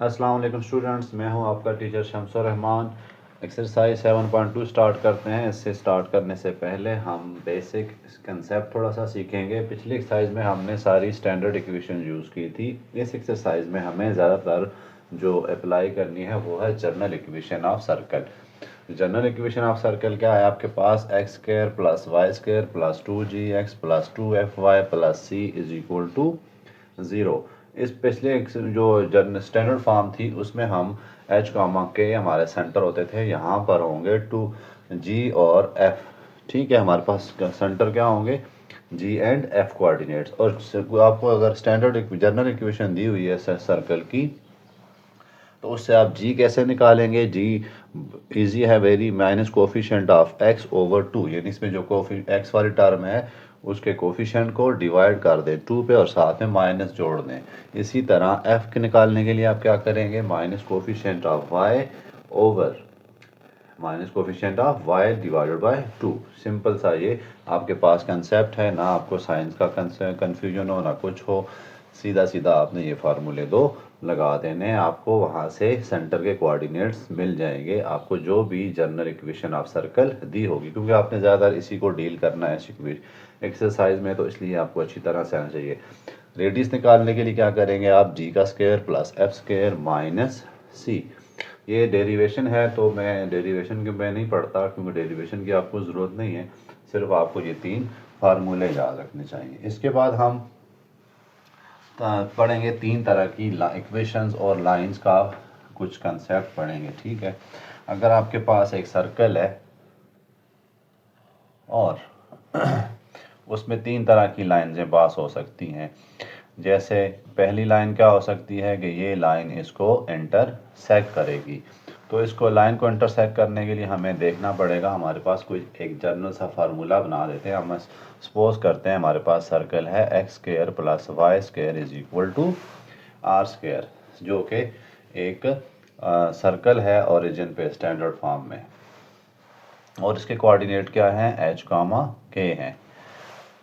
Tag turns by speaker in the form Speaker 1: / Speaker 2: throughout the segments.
Speaker 1: अस्सलाम वालेकुम स्टूडेंट्स, मैं हूं आपका teacher Shamsur Rahman. Exercise 7.2 start करते हैं। इससे स्टार्ट करने से पहले हम बेसिक कंसेप्ट थोड़ा सा सीखेंगे। पिछली एक्सरसाइज में हमने सारी स्टैंडर्ड इक्वेशन यूज़ की थी। इस एक्सरसाइज में हमें ज़्यादातर जो अप्लाई करनी है वो है general equation of circle. General equation of circle क्या है? आपके पास x square plus Y square plus 2gx plus 2fy plus C is equal to 0। इस पिछले जो जन स्टैंडर्ड फॉर्म थी उसमें हम एच कामा के हमारे सेंटर होते थे, यहाँ पर होंगे 2g और f। ठीक है, हमारे पास सेंटर क्या होंगे? g and f coordinates. और आपको अगर स्टैंडर्ड जनरल इक्वेशन दी हुई है सर्कल की, तो उससे आप g कैसे निकालेंगे? g इजी है very, minus coefficient of x over 2, यानी इसमें जो x वाली टर्म है उसके कोफिशिएंट को डिवाइड कर दें 2 पे और साथ में माइनस जोड़ दें। इसी तरह f के निकालने के लिए आप क्या करेंगे? Minus coefficient of y over minus coefficient of y divided by 2। Simple सा ये आपके पास कंसेप्ट है, ना आपको साइंस का कंफ्यूजन हो ना कुछ हो। सीधा सीधा आपने ये फार्मूले दो लगा देने, आपको वहाँ से सेंटर के कोऑर्डिनेट्स मिल जाएंगे। आपको जो भी जनरल इक्वेशन ऑफ सर्कल दी होगी, क्योंकि आपने ज़्यादातर इसी को डील करना है एक्सरसाइज में, तो इसलिए आपको अच्छी तरह से आना चाहिए। रेडियस निकालने के लिए क्या करेंगे आप? जी का square plus F square minus C. ये डेरिवेशन है, तो मैं डेरिवेशन के मैं नहीं पढ़ता, क्योंकि डेरिवेशन की आपको ज़रूरत नहीं है। सिर्फ आपको ये 3 फार्मूले याद रखने चाहिए। इसके बाद हम पढ़ेंगे 3 तरह की इक्वेशंस और लाइंस का कुछ कंसेप्ट पढ़ेंगे। ठीक है, अगर आपके पास एक सर्कल है और उसमें 3 तरह की लाइंसें पास हो सकती हैं। जैसे पहली लाइन क्या हो सकती है कि ये लाइन इसको इंटरसेक्ट करेगी। तो इसको लाइन को इंटरसेक्ट करने के लिए हमें देखना पड़ेगा, हमारे पास कोई एक जनरल सा फार्मूला बना देते हैं। हम सपोज करते हैं हमारे पास सर्कल है x square plus Y square is equal to are square, जो कि एक सर्कल है ओरिजिन पे स्टैंडर्ड फॉर्म में, और इसके कोऑर्डिनेट क्या हैं? एच कामा के हैं।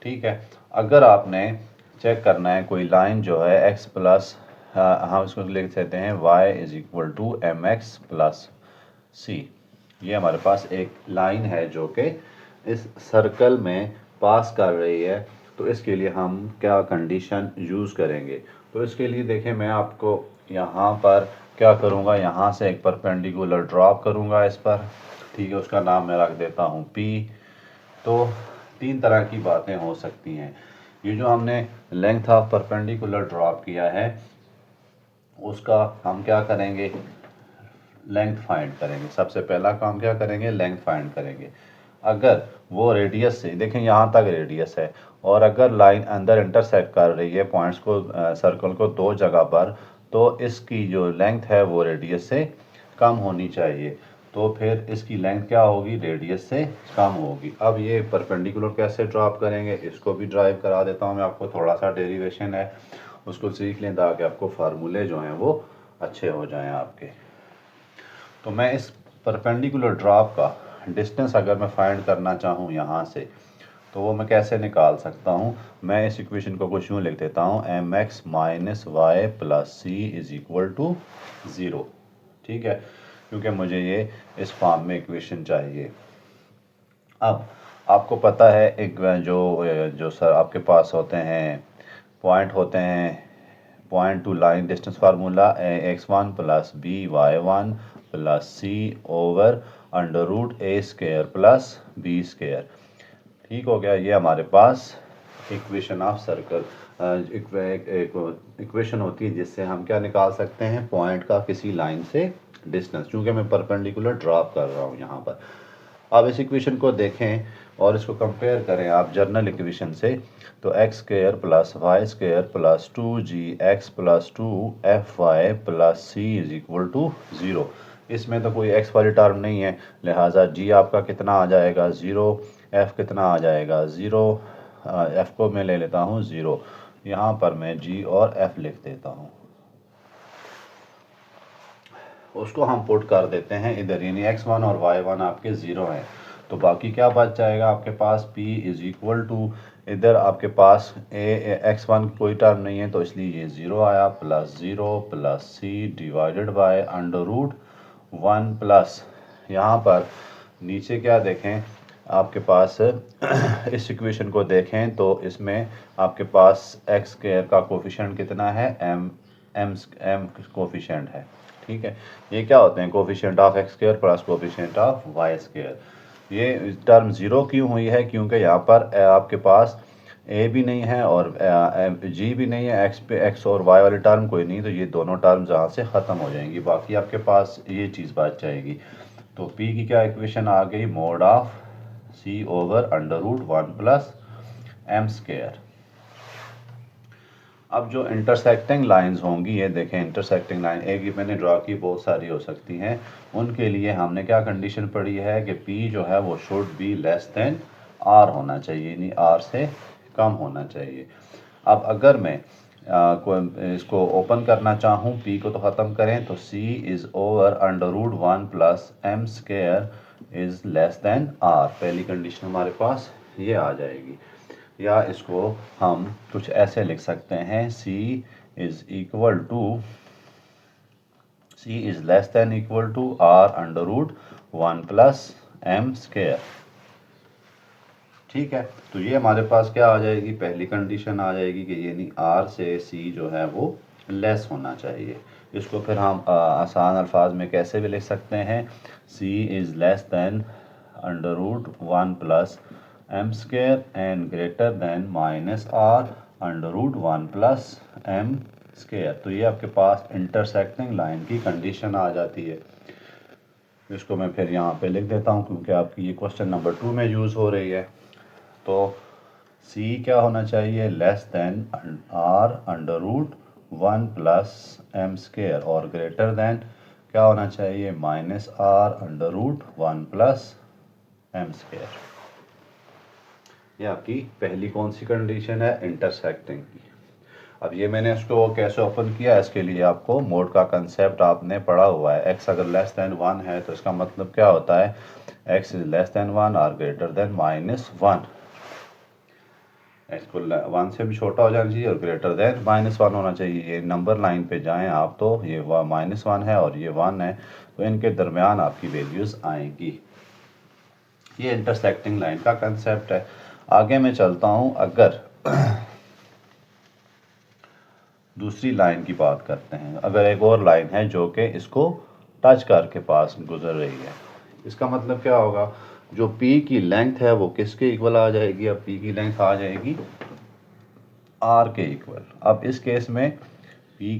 Speaker 1: ठीक है, अगर आपने चेक करना है कोई लाइन जो है x प्लस, हम इसको लिख देते हैं y is equal to m x plus c. ये हमारे पास एक लाइन है जो कि इस सर्कल में पास कर रही है। तो इसके लिए हम क्या कंडीशन यूज़ करेंगे? तो इसके लिए देखें, मैं आपको यहाँ पर क्या करूँगा, यहाँ से एक परपेंडिकुलर ड्रॉप करूँगा इस पर। ठीक है, उसका नाम मैं रख देता हूँ P। तो 3 तरह की बातें हो सकती हैं। ये जो हमने लेंथ ऑफ परपेंडिकुलर ड्रॉप किया है, उसका हम क्या करेंगे? लेंथ फाइंड करेंगे। सबसे पहला काम क्या करेंगे? लेंथ फाइंड करेंगे। अगर वो रेडियस से, देखें यहाँ तक रेडियस है, और अगर लाइन अंदर इंटरसेक्ट कर रही है पॉइंट्स को, सर्कल को 2 जगह पर, तो इसकी जो लेंथ है वो रेडियस से कम होनी चाहिए। तो फिर इसकी लेंथ क्या होगी? रेडियस से कम होगी। अब ये परपेंडिकुलर कैसे ड्रॉप करेंगे, इसको भी ड्राइव करा देता हूँ मैं आपको। थोड़ा सा डेरिवेशन है, उसको सीख लें ताकि आपको फार्मूले जो हैं वो अच्छे हो जाएं आपके। तो मैं इस परपेंडिकुलर ड्रॉप का डिस्टेंस अगर मैं फाइंड करना चाहूँ यहाँ से, तो वो मैं कैसे निकाल सकता हूँ? मैं इस इक्वेशन को कुछ यूँ लिख देता हूँ, m x minus y plus C is equal to 0। ठीक है, क्योंकि मुझे ये इस फॉर्म में इक्वेशन चाहिए। अब आपको पता है एक जो जो सर आपके पास होते हैं पॉइंट होते हैं, point to line distance formula x1 plus b y1 plus c over under root a square plus b square. ठीक हो गया, ये हमारे पास इक्वेशन ऑफ सर्कल इक्वेशन होती है, जिससे हम क्या निकाल सकते हैं? पॉइंट का किसी लाइन से डिस्टेंस, क्योंकि मैं परपेंडिकुलर ड्रॉप कर रहा हूँ यहाँ पर। अब इस इक्वेशन को देखें और इसको कंपेयर करें आप जनरल इक्वेशन से, तो x square plus Y square plus 2gx plus 2fy plus C is equal to 0। इसमें तो कोई x वाली टर्म नहीं है, लिहाजा g आपका कितना आ जाएगा? 0। f कितना आ जाएगा? 0। f को मैं ले लेता हूँ 0। यहाँ पर मैं g और f लिख देता हूँ, उसको हम पुट कर देते हैं इधर, यानी x1 और y1 आपके 0 हैं। तो बाकी क्या बच जाएगा आपके पास? p इज इक्वल टू इधर आपके पास x1 कोई टर्म नहीं है तो इसलिए ये 0 आया, plus 0 plus c divided by under root 1 plus, यहाँ पर नीचे क्या देखें आपके पास इस इक्वेशन को देखें तो इसमें आपके पास एक्स स्क्वायर का कोफिशिएंट कितना है, एम कोफिशिएंट है। ठीक है, ये क्या होते हैं, coefficient of x square plus coefficient of y square. ये टर्म ज़ीरो क्यों हुई है, क्योंकि यहाँ पर आपके पास ए भी नहीं है और जी भी नहीं है, एक्स और वाई वाली टर्म कोई नहीं, तो ये दोनों टर्म्स यहाँ से ख़त्म हो जाएंगी, बाकी आपके पास ये चीज़ बच जाएगी। तो पी की क्या इक्वेशन आ गई, mod of c over under root 1 plus M square. अब जो इंटरसेक्टिंग लाइंस होंगी, ये देखें इंटरसेक्टिंग लाइन एक ही मैंने ड्रा की, बहुत सारी हो सकती हैं, उनके लिए हमने क्या कंडीशन पढ़ी है कि P जो है वो should be less than R होना चाहिए, यानी R से कम होना चाहिए। अब अगर मैं इसको ओपन करना चाहूँ, P को तो ख़त्म करें, तो C is over under root 1 plus M square is less than R, पहली कंडीशन हमारे पास ये आ जाएगी। या इसको हम कुछ ऐसे लिख सकते हैं, C is equal to C is less than equal to R under root 1 plus M square. ठीक है, तो ये हमारे पास क्या आ जाएगी, पहली कंडीशन आ जाएगी कि यानी R से C जो है वो लेस होना चाहिए। इसको फिर हम आसान अल्फाज में कैसे भी लिख सकते हैं, C is less than under root 1 plus M square and greater than minus R under root 1 plus M square. तो ये आपके पास इंटरसेक्टिंग लाइन की कंडीशन आ जाती है। इसको मैं फिर यहाँ पे लिख देता हूँ क्योंकि आपकी ये क्वेश्चन नंबर 2 में यूज़ हो रही है। तो C क्या होना चाहिए, less than R under root 1 plus M square, और ग्रेटर देन क्या होना चाहिए, minus R under root 1 plus M square. ये आपकी पहली कौन सी कंडीशन है, इंटरसेक्टिंग की। अब ये मैंने इसको कैसे ओपन किया, इसके लिए आपको मोड का कंसेप्ट आपने पढ़ा हुआ है। x अगर लेस देन 1 है तो इसका मतलब क्या होता है, x इज लेस देन 1 और ग्रेटर देन माइनस 1। x को 1 से भी छोटा हो जाना चाहिए और ग्रेटर देन माइनस 1 होना चाहिए। ये नंबर लाइन पे जाएं आप तो ये माइनस 1 है और ये 1 है, तो इनके दरमियान आपकी वैल्यूज़ आएंगी। ये इंटरसेक्टिंग लाइन का कंसेप्ट है। आगे मैं चलता हूँ, अगर दूसरी लाइन की बात करते हैं, अगर एक और लाइन है जो कि इसको टच करके पास गुजर रही है, इसका मतलब क्या होगा, जो P की लेंथ है वो किसके इक्वल आ जाएगी, अब P की लेंथ आ जाएगी R के इक्वल। अब इस केस में P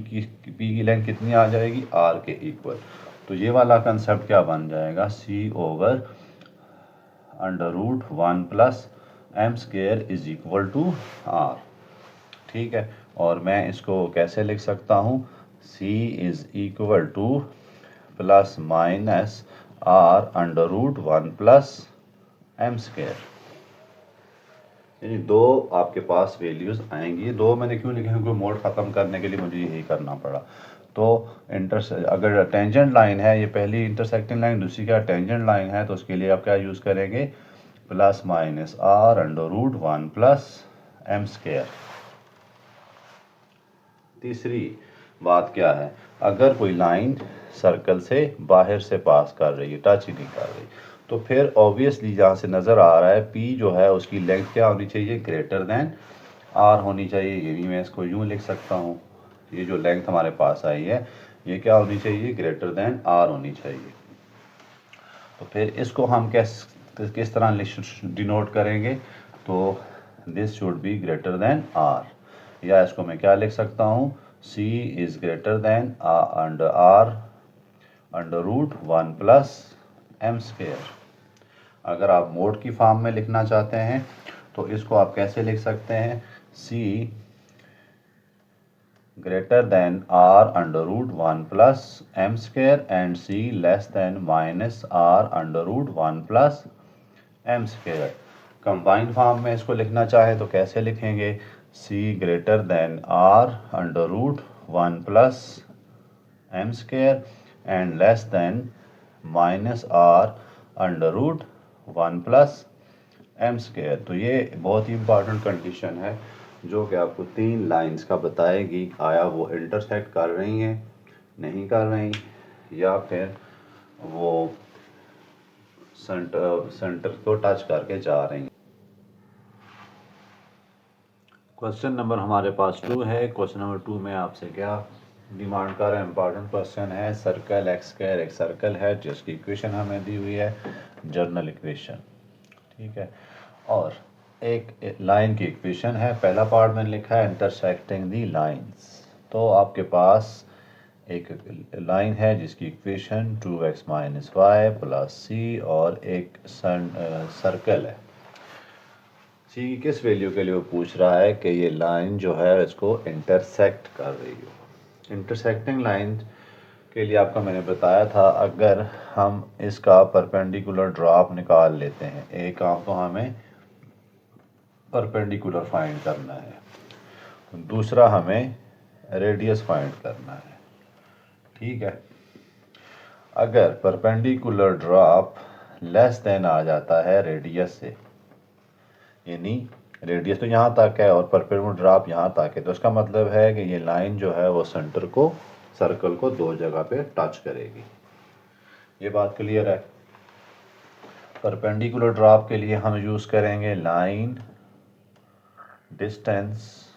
Speaker 1: की लेंथ कितनी आ जाएगी, R के इक्वल। तो ये वाला कंसेप्ट क्या बन जाएगा, C over under root 1 plus M square is equal to R। ठीक है, और मैं इसको कैसे लिख सकता हूँ, C is equal to plus minus R under root 1 plus M square. यानी दो आपके पास वैल्यूज़ आएंगी। दो मैंने क्यों लिखे, क्योंकि मोड ख़त्म करने के लिए मुझे यही करना पड़ा। तो अगर टेंजेंट लाइन है, ये पहली इंटरसेक्टिंग लाइन, दूसरी क्या टेंजेंट लाइन है, तो उसके लिए आप क्या यूज़ करेंगे, plus minus R under root 1 plus M square. तीसरी बात क्या है, अगर कोई लाइन सर्कल से बाहर से पास कर रही है, टच ही नहीं कर रही, तो फिर ऑब्वियसली जहाँ से नज़र आ रहा है P जो है उसकी लेंथ क्या होनी चाहिए, ग्रेटर देन R होनी चाहिए। ये भी मैं इसको यूँ लिख सकता हूँ, ये जो लेंथ हमारे पास आई है ये क्या होनी चाहिए, ग्रेटर देन R होनी चाहिए। तो फिर इसको हम किस तरह डिनोट करेंगे, तो this should be greater than R, या इसको मैं क्या लिख सकता हूँ, C is greater than R under root 1 plus M square. अगर आप मोड की फॉर्म में लिखना चाहते हैं तो इसको आप कैसे लिख सकते हैं, C greater than R under root 1 plus m square and C less than minus R under root 1 plus m square। Combined form में इसको लिखना चाहे तो कैसे लिखेंगे, C greater than R under root 1 plus m square and less than minus R under root 1 plus M square. तो ये बहुत ही इंपॉर्टेंट कंडीशन है जो कि आपको 3 लाइंस का बताएगी आया वो इंटरसेक्ट कर रही हैं, नहीं कर रही, या फिर वो सेंटर को टच करके जा रही हैं। क्वेश्चन नंबर हमारे पास 2 है। क्वेश्चन नंबर 2 में आपसे क्या डिमांड कर रहा है, इंपॉर्टेंट क्वेश्चन है। सर्कल एक्स स्क्वायर एक सर्कल है जिसकी इक्वेशन हमें दी हुई है, जनरल इक्वेशन, ठीक है। और एक लाइन की इक्वेशन है, पहला पार्ट मैंने लिखा है इंटरसेक्टिंग दी लाइंस। तो आपके पास एक लाइन है जिसकी इक्वेशन 2x - y + c और एक सर्कल है। सी की किस वैल्यू के लिए वो पूछ रहा है कि ये लाइन जो है इसको इंटरसेक्ट कर रही हो। इंटरसेक्टिंग लाइन के लिए आपका मैंने बताया था, अगर हम इसका परपेंडिकुलर ड्रॉप निकाल लेते हैं, एक काम तो हमें परपेंडिकुलर फाइंड करना है, दूसरा हमें रेडियस फाइंड करना है, ठीक है। अगर परपेंडिकुलर ड्रॉप लेस देन आ जाता है रेडियस से, यानी रेडियस तो यहाँ तक है और परपेंडिकुलर ड्रॉप यहाँ तक है, तो इसका मतलब है कि ये लाइन जो है वो सेंटर को, सर्कल को 2 जगह पे टच करेगी। ये बात क्लियर है। परपेंडिकुलर ड्रॉप के लिए हम यूज़ करेंगे line distance,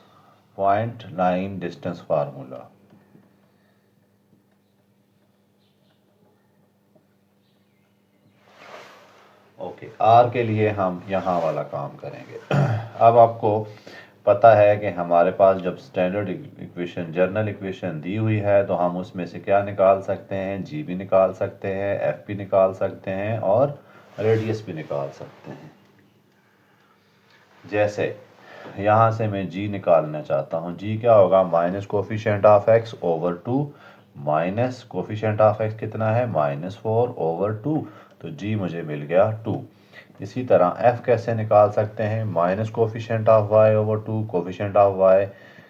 Speaker 1: point line distance formula. Okay, R के लिए हम यहाँ वाला काम करेंगे। अब आपको पता है कि हमारे पास जब स्टैंडर्ड इक्वेशन, जनरल इक्वेशन दी हुई है तो हम उसमें से क्या निकाल सकते हैं, जी भी निकाल सकते हैं, एफ भी निकाल सकते हैं और रेडियस भी निकाल सकते हैं। जैसे यहाँ से मैं जी निकालना चाहता हूँ, जी क्या होगा, minus coefficient of x over 2, minus coefficient of x कितना है, -4 ओवर 2, तो जी मुझे मिल गया 2। इसी तरह एफ कैसे निकाल सकते हैं, minus coefficient of Y over 2, coefficient of Y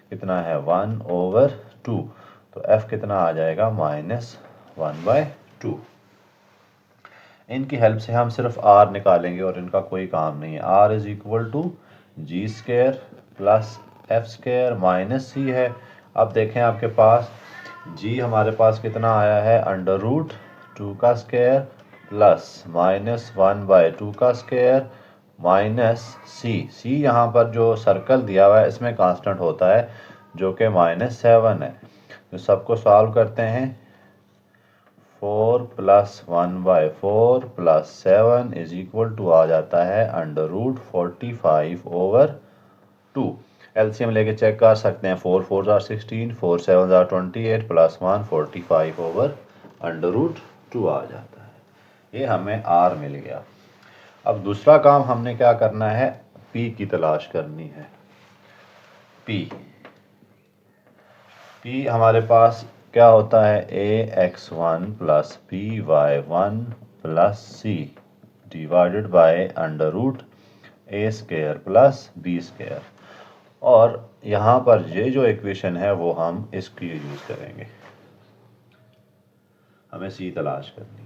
Speaker 1: कितना है 1 ओवर 2, तो एफ कितना आ जाएगा -1/2। इनकी हेल्प से हम सिर्फ आर निकालेंगे और इनका कोई काम नहीं है। R is equal to g square plus F square minus c है। अब देखें आपके पास जी हमारे पास कितना आया है, √2 का स्क्वायर प्लस -1/2 का स्क्वायर माइनस सी यहाँ पर जो सर्कल दिया हुआ है इसमें कांस्टेंट होता है जो कि -7 है। तो सबको सॉल्व करते हैं, 4 + 1/4 + 7 इज इक्वल टू आ जाता है √45 ओवर 2। एलसीएम लेके चेक कर सकते हैं, 4 4 = 16, 4 7 = 28 + 1 45 ओवर √2 आ जाता है। ये हमें आर मिल गया। अब दूसरा काम हमने क्या करना है, पी की तलाश करनी है। पी हमारे पास क्या होता है, ax1 + by1 + c divided by √a² + b²। और यहाँ पर ये जो इक्वेशन है वो हम इसकी यूज़ करेंगे। हमें सी तलाश करनी है।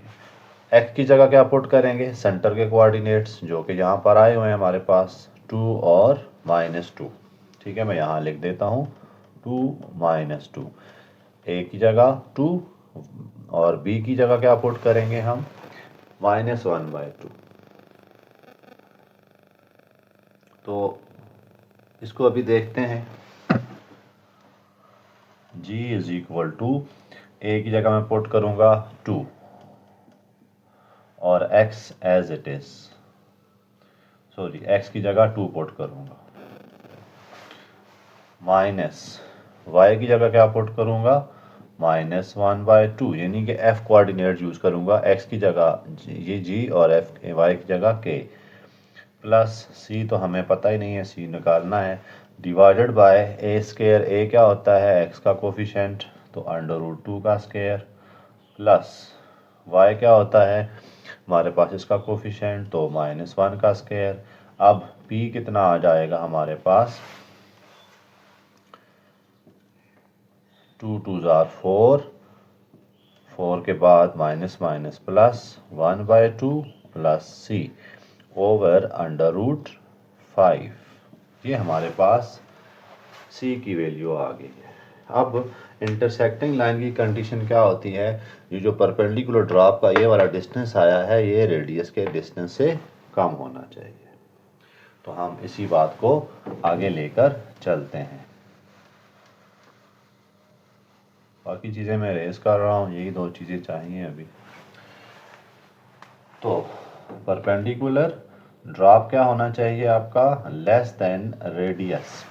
Speaker 1: एक्स की जगह क्या पुट करेंगे, सेंटर के कोऑर्डिनेट्स जो कि यहाँ पर आए हुए हैं हमारे पास 2 और -2, ठीक है। मैं यहाँ लिख देता हूँ 2 -2, ए की जगह 2 और बी की जगह क्या पुट करेंगे हम, -1/2। तो इसको अभी देखते हैं। g is equal to, A की जगह मैं पुट करूंगा 2 और x as it is, sorry x की जगह 2 पुट करूंगा, माइनस y की जगह क्या पुट करूंगा, -1/2, यानी कि f कोऑर्डिनेट यूज करूंगा, x की जगह ये g और f y की जगह k, प्लस c तो हमें पता ही नहीं है, c निकालना है, डिवाइडेड बाय a²। a क्या होता है, x का कोफिशिएंट, तो √2 का स्क्वायर, प्लस y क्या होता है हमारे पास इसका कोफिशिएंट, तो -1 का स्क्वायर। अब p कितना आ जाएगा हमारे पास, 2 2 = 4, 4 के बाद minus minus plus 1/2 plus c, over under root 5। ये हमारे पास सी की वैल्यू आ गई है। अब इंटरसेक्टिंग लाइन की कंडीशन क्या होती है, ये जो परपेंडिकुलर ड्रॉप का ये वाला डिस्टेंस आया है ये रेडियस के डिस्टेंस से कम होना चाहिए। तो हम इसी बात को आगे लेकर चलते हैं। बाकी चीज़ें मैं रेस कर रहा हूँ, यही दो चीज़ें चाहिए अभी। तो परपेंडिकुलर ड्रॉप क्या होना चाहिए आपका, लेस देन रेडियस।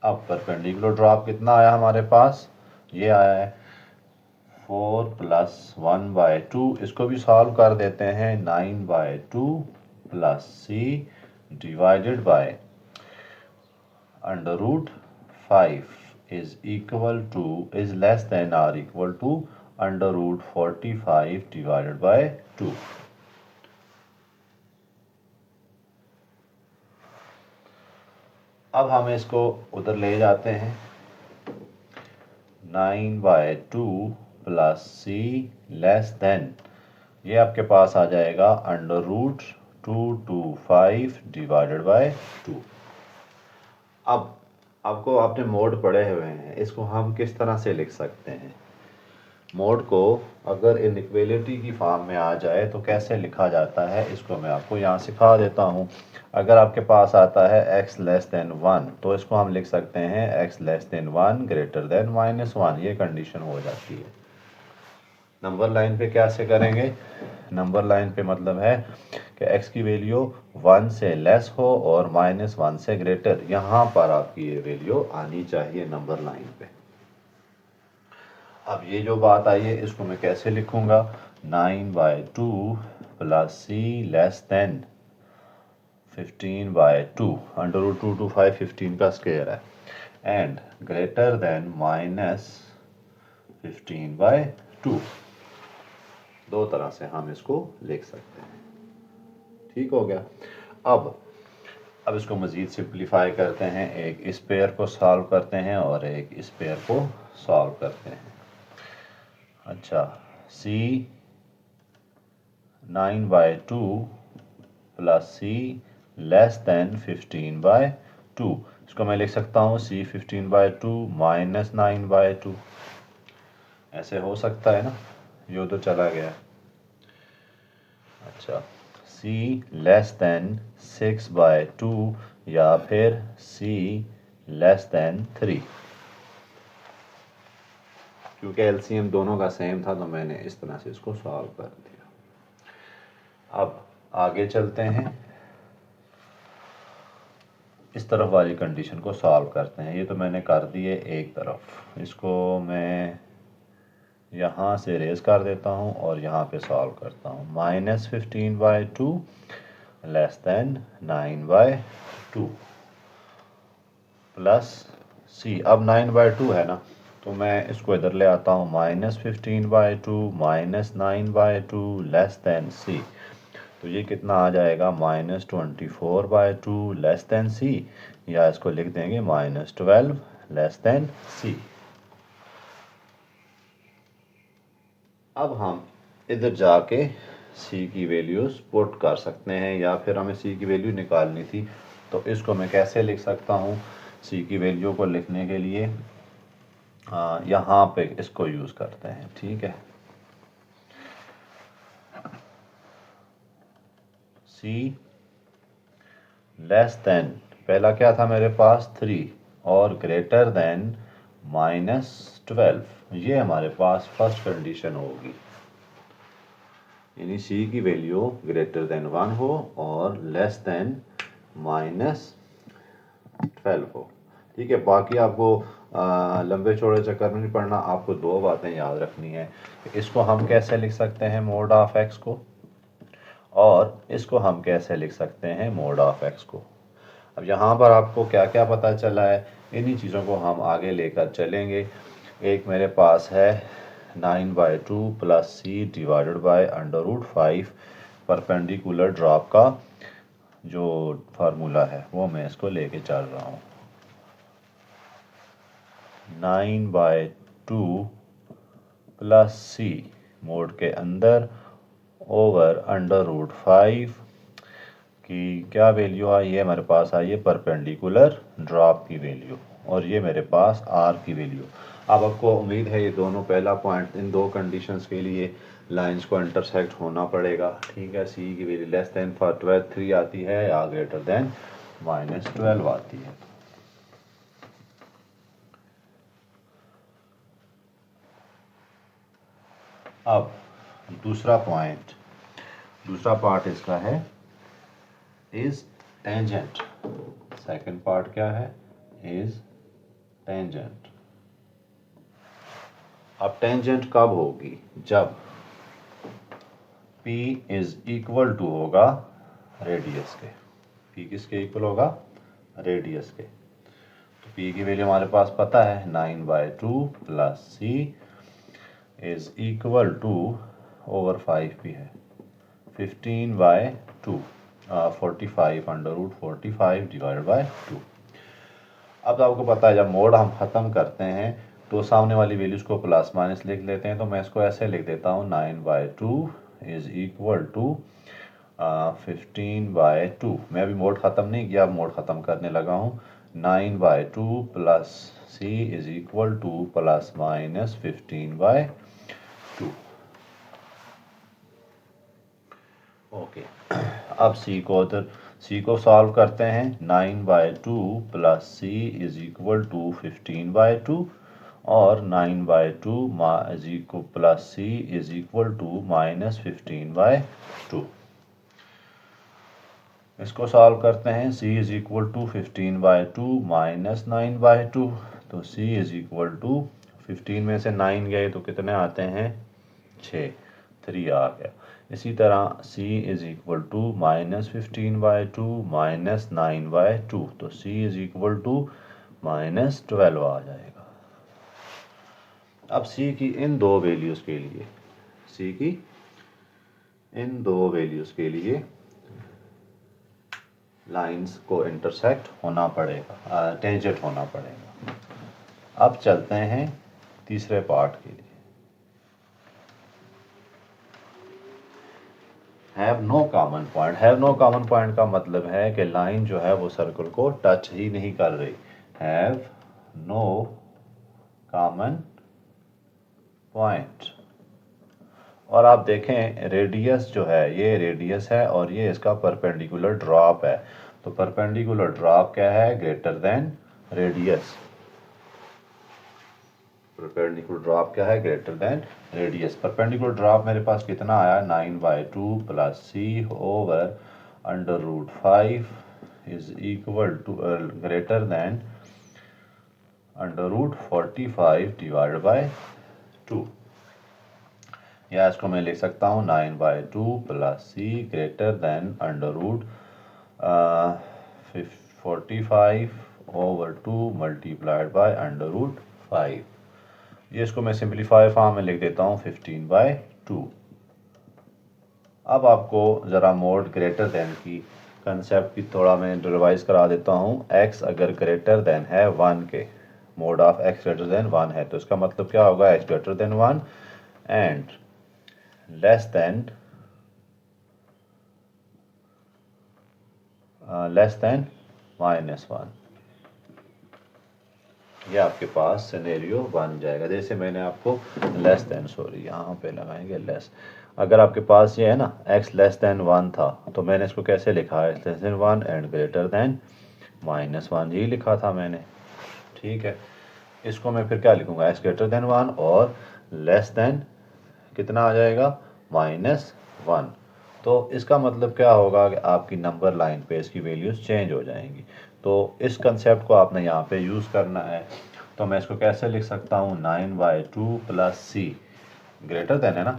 Speaker 1: अब परपेंडिकुलर ड्रॉप कितना आया हमारे पास, ये आया है 4 + 1/2। इसको भी सॉल्व कर देते हैं, 9/2 + c divided by √5 is less than or equal to √45 divided by 2। अब हम इसको उधर ले जाते हैं, 9/2 + c लेस देन, ये आपके पास आ जाएगा √225 डिवाइडेड बाय 2। अब आपको आपने मोड पढ़े हुए हैं, इसको हम किस तरह से लिख सकते हैं। मोड को अगर इनइक्वालिटी की फॉर्म में आ जाए तो कैसे लिखा जाता है, इसको मैं आपको यहाँ सिखा देता हूँ। अगर आपके पास आता है x लेस देन 1 तो इसको हम लिख सकते हैं x less than 1 greater than -1, ये कंडीशन हो जाती है। नंबर लाइन पे कैसे करेंगे, नंबर लाइन पे मतलब है कि x की वैल्यू 1 से लेस हो और -1 से ग्रेटर, यहाँ पर आपकी ये वैल्यू आनी चाहिए नंबर लाइन पे। अब ये जो बात आई है इसको मैं कैसे लिखूंगा, 9/2 + c लेस देन 15/2, √225 15 का स्क्वायर है, एंड ग्रेटर देन -15/2। दो तरह से हम इसको लिख सकते हैं। ठीक हो गया। अब इसको मज़ीद सिंप्लीफाई करते हैं, एक इस पेयर को सॉल्व करते हैं और एक इस पेयर को सॉल्व करते हैं। अच्छा, c 9/2 + c लेस देन 15/2, इसको मैं लिख सकता हूँ c 15/2 - 9/2, ऐसे हो सकता है ना, ये तो चला गया। अच्छा, c लेस देन 6/2 या फिर c लेस देन 3, क्योंकि एलसीएम दोनों का सेम था तो मैंने इस तरह से इसको सॉल्व कर दिया। अब आगे चलते हैं, इस तरफ वाली कंडीशन को सॉल्व करते हैं। ये तो मैंने कर दिए एक तरफ, इसको मैं यहाँ से रेज कर देता हूँ और यहाँ पे सॉल्व करता हूँ। -15/2 लेस देन 9/2 प्लस c, अब 9/2 है ना तो मैं इसको इधर ले आता हूँ, -15/2 -9/2 लेस देन c, तो ये कितना आ जाएगा, -24/2 लेस देन c, या इसको लिख देंगे -12 लेस देन c। अब हम इधर जाके c की वैल्यूज पुट कर सकते हैं, या फिर हमें c की वैल्यू निकालनी थी तो इसको मैं कैसे लिख सकता हूँ, c की वैल्यू को लिखने के लिए यहाँ पे इसको यूज़ करते हैं। ठीक है, c लेस देन, पहला क्या था मेरे पास 3 और ग्रेटर देन -12, ये हमारे पास फर्स्ट कंडीशन होगी, यानी c की वैल्यू ग्रेटर देन 1 हो और लेस देन -12 हो। ठीक है, बाकी आपको लंबे चौड़े चक्कर में नहीं पढ़ना, आपको दो बातें याद रखनी है। इसको हम कैसे लिख सकते हैं मोड ऑफ x को, और इसको हम कैसे लिख सकते हैं मोड ऑफ x को। अब यहाँ पर आपको क्या क्या पता चला है, इन्हीं चीज़ों को हम आगे लेकर चलेंगे। एक मेरे पास है 9/2 + c divided by √5, perpendicular drop का जो फार्मूला है वो मैं इसको लेके चल रहा हूँ। 9/2 + c मोड के अंदर ओवर √5 की क्या वैल्यू आई है, हमारे पास आई है परपेंडिकुलर ड्रॉप की वैल्यू, और ये मेरे पास आर की वैल्यू। अब आपको उम्मीद है ये दोनों, पहला पॉइंट, इन दो कंडीशंस के लिए लाइंस को इंटरसेक्ट होना पड़ेगा। ठीक है, सी की वैल्यू लेस देन फॉर 3 आती है या ग्रेटर देन -12 आती है। अब दूसरा पॉइंट, दूसरा पार्ट इसका है इज टेंजेंट। सेकंड पार्ट क्या है, इज टेंजेंट। अब टेंजेंट कब होगी, जब P इज इक्वल टू होगा रेडियस के। P किसके इक्वल होगा, रेडियस के। तो P की वैल्यू हमारे पास पता है 9/2 plus C is equal to over 5 भी है 15/2 45 √45 डिवाइड बाय 2। अब आपको पता है जब मोड हम ख़त्म करते हैं तो सामने वाली वैल्यूज़ को प्लस माइनस लिख लेते हैं। तो मैं इसको ऐसे लिख देता हूँ 9/2 इज इक्वल टू 15/2। मैं अभी मोड ख़त्म नहीं किया, अब मोड ख़त्म करने लगा हूँ। 9/2 plus C is equal to plus minus 15/2। Okay, अब C को सॉल्व करते हैं। 9/2 plus C is equal to 15/2 और 9/2 is equal plus C is equal to -15/2। इसको सॉल्व करते हैं। C is equal to 15/2 minus 9/2, तो C इज इक्वल टू 15 में से 9 गए तो कितने आते हैं, 6, 3 आ गया। इसी तरह C is equal to -15/2 minus 9/2, तो C इज इक्वल टू -12 आ जाएगा। अब C की इन दो वैल्यूज़ के लिए, C की इन दो वैल्यूज़ के लिए लाइंस को इंटरसेक्ट होना पड़ेगा, टेंजेंट होना पड़ेगा। अब चलते हैं तीसरे पार्ट के लिए। Have no common point. Have no common point का मतलब है कि लाइन जो है वो सर्कल को टच ही नहीं कर रही। Have no common point. और आप देखें रेडियस जो है, ये रेडियस है और ये इसका परपेंडिकुलर ड्रॉप है। तो परपेंडिकुलर ड्रॉप क्या है, greater than radius. Perpendicular drop क्या है, greater than radius. Perpendicular drop मेरे पास कितना आया, 9/2 plus C over √5 is equal to greater than √45 divide by 2। या इसको मैं लिख सकता हूँ 9/2 plus C greater than √45 over 2 multiplied by √5। ये इसको मैं सिंपलीफाई फॉर्म में लिख देता हूँ 15/2। अब आपको ज़रा मोड ग्रेटर देन की कंसेप्ट की थोड़ा मैं रिवाइज करा देता हूँ। x अगर ग्रेटर देन है 1 के, mode of x greater than 1 है, तो इसका मतलब क्या होगा, x greater than 1 and less than -1। ये आपके पास सिनेरियो बन जाएगा। जैसे मैंने आपको यहाँ पे लगाएंगे लेस। अगर आपके पास ये है ना x लेस देन 1 था, तो मैंने इसको कैसे लिखा है, x less than 1 and greater then -1, यही लिखा था मैंने। ठीक है, इसको मैं फिर क्या लिखूंगा, x ग्रेटर देन 1 और लेस देन कितना आ जाएगा, -1। तो इसका मतलब क्या होगा कि आपकी नंबर लाइन पे इसकी वैल्यूज चेंज हो जाएंगी। तो इस कंसेप्ट को आपने यहाँ पे यूज़ करना है। तो मैं इसको कैसे लिख सकता हूँ, 9/2 प्लस C ग्रेटर देन है ना,